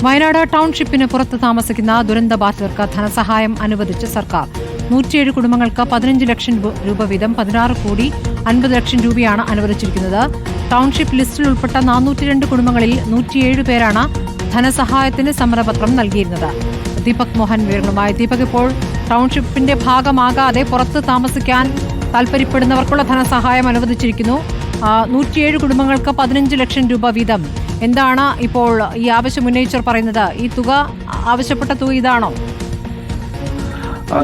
വയനാട് ടൗൺഷിപ്പിന് പുറത്ത് താമസിക്കുന്ന ദുരന്തബാധിതർക്ക് ധനസഹായം അനുവദിച്ച് സർക്കാർ 107 കുടുംബങ്ങൾക്ക് 15 ലക്ഷം രൂപ വീതം 16 കോടി 50 ലക്ഷം രൂപയാണ് അനുവദിച്ചിരിക്കുന്നത്. ടൗൺഷിപ്പ് ലിസ്റ്റിൽ ഉൾപ്പെട്ട 402 കുടുംബങ്ങളിൽ 107 പേരാണ് ധനസഹായത്തിന് സമ്മതപത്രം നൽകിയിരുന്നത്. ദീപക് മോഹൻ വിവരങ്ങളുമായി. ദീപക്, ഇപ്പോൾ ടൗൺഷിപ്പിന്റെ ഭാഗമാകാതെ പുറത്ത് താമസിക്കാൻ താൽപര്യപ്പെടുന്നവർക്കുള്ള ധനസഹായം അനുവദിച്ചിരിക്കുന്നു. 107 കുടുംബങ്ങൾക്ക് 15 ലക്ഷം രൂപ വീതം. എന്താണ് ഇപ്പോൾ ഈ ആവശ്യം ഉന്നയിച്ചവർ പറയുന്നത്? ഈ തുക, ആവശ്യപ്പെട്ട തുക ഇതാണോ?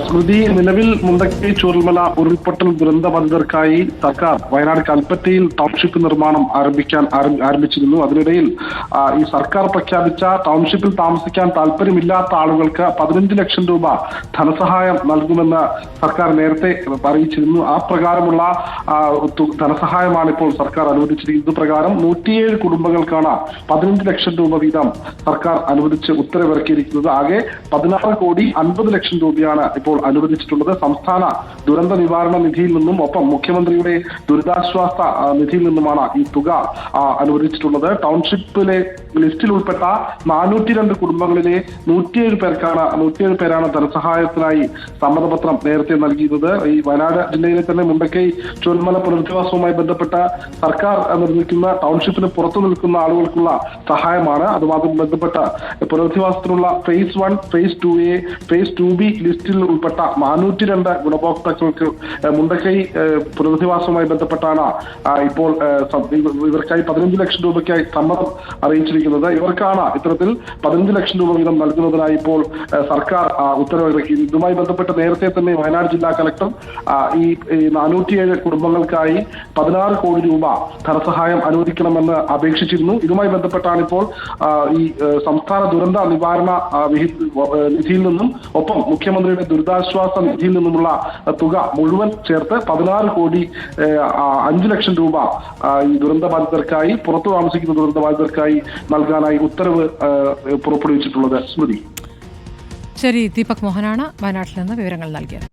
സ്മൃതി, നിലവിൽ മുണ്ടക്കൈ ചൂരൽമല ഉരുൾപൊട്ടൽ ദുരന്തബാധിതർക്കായി സർക്കാർ വയനാട് കൽപ്പറ്റയിൽ ടൗൺഷിപ്പ് നിർമ്മാണം ആരംഭിച്ചിരുന്നു. അതിനിടയിൽ ഈ സർക്കാർ പ്രഖ്യാപിച്ച ടൗൺഷിപ്പിൽ താമസിക്കാൻ താല്പര്യമില്ലാത്ത ആളുകൾക്ക് 15 ലക്ഷം രൂപ ധനസഹായം നൽകുമെന്ന് സർക്കാർ നേരത്തെ അറിയിച്ചിരുന്നു. ആ പ്രകാരമുള്ള ധനസഹായമാണ് ഇപ്പോൾ സർക്കാർ അനുവദിച്ചിരിക്കുന്നത്. ഇതുപ്രകാരം 107 കുടുംബങ്ങൾക്കാണ് 15 ലക്ഷം രൂപ വീതം സർക്കാർ അനുവദിച്ച് ഉത്തരവിറക്കിയിരിക്കുന്നത്. ആകെ 16 കോടി 50 ലക്ഷം രൂപയാണ് ഇപ്പോൾ അനുവദിച്ചിട്ടുള്ളത്. സംസ്ഥാന ദുരന്ത നിവാരണ നിധിയിൽ നിന്നും ഒപ്പം മുഖ്യമന്ത്രിയുടെ ദുരിതാശ്വാസ നിധിയിൽ നിന്നുമാണ് ഈ തുക അനുവദിച്ചിട്ടുള്ളത്. ടൗൺഷിപ്പിലെ ലിസ്റ്റിൽ ഉൾപ്പെട്ട 402 കുടുംബങ്ങളിലെ 107 പേരാണ് ധനസഹായത്തിനായി സമ്മതപത്രം നേരത്തെ നൽകിയിരുന്നത്. ഈ വയനാട് ജില്ലയിലെ തന്നെ മുണ്ടക്കൈ ചൂരൽമല പുനരധിവാസവുമായി ബന്ധപ്പെട്ട സർക്കാർ നിർമ്മിക്കുന്ന ടൗൺഷിപ്പിന് പുറത്തു നിൽക്കുന്ന ആളുകൾക്കുള്ള സഹായമാണ്. അതുമായി ബന്ധപ്പെട്ട പുനരധിവാസത്തിനുള്ള face 1, face 2A, face 2B ലിസ്റ്റിൽ ഉൾപ്പെട്ട 402 ഗുണഭോക്താക്കൾക്ക് മുണ്ടക്കൈ പുനരധിവാസവുമായി ബന്ധപ്പെട്ടാണ് ഇപ്പോൾ ഇവർക്കായി 15 ലക്ഷം രൂപയ്ക്കായി സമ്മതം അറിയിച്ചിരിക്കുന്നത്. ഇവർക്കാണ് ഇത്തരത്തിൽ 15 ലക്ഷം രൂപ വീതം നൽകുന്നതിനായി ഇപ്പോൾ സർക്കാർ ഉത്തരവിറക്കി. ഇതുമായി ബന്ധപ്പെട്ട് നേരത്തെ തന്നെ വയനാട് ജില്ലാ കളക്ടർ ഈ 407 കുടുംബങ്ങൾക്കായി 16 കോടി രൂപ ധനസഹായം അനുവദിക്കണമെന്ന് അപേക്ഷിച്ചിരുന്നു. ഇതുമായി ബന്ധപ്പെട്ടാണ് ഇപ്പോൾ ഈ സംസ്ഥാന ദുരന്ത നിവാരണ നിധിയിൽ നിന്നും ഒപ്പം മുഖ്യമന്ത്രിയുടെ ദുരിതാശ്വാസ നിധിയിൽ നിന്നുമുള്ള തുക മുഴുവൻ ചേർത്ത് 16 കോടി 5 ലക്ഷം രൂപ ഈ ദുരന്തബാധിതർക്കായി, പുറത്തു താമസിക്കുന്ന ദുരന്തബാധിതർക്കായി നൽകാനായി ഉത്തരവ് പുറപ്പെടുവിച്ചിട്ടുള്ളത്. സ്മൃതി. ശരി, ദീപക് മോഹനാണ് വയനാട്ടിൽ നിന്ന് വിവരങ്ങൾ നൽകിയത്.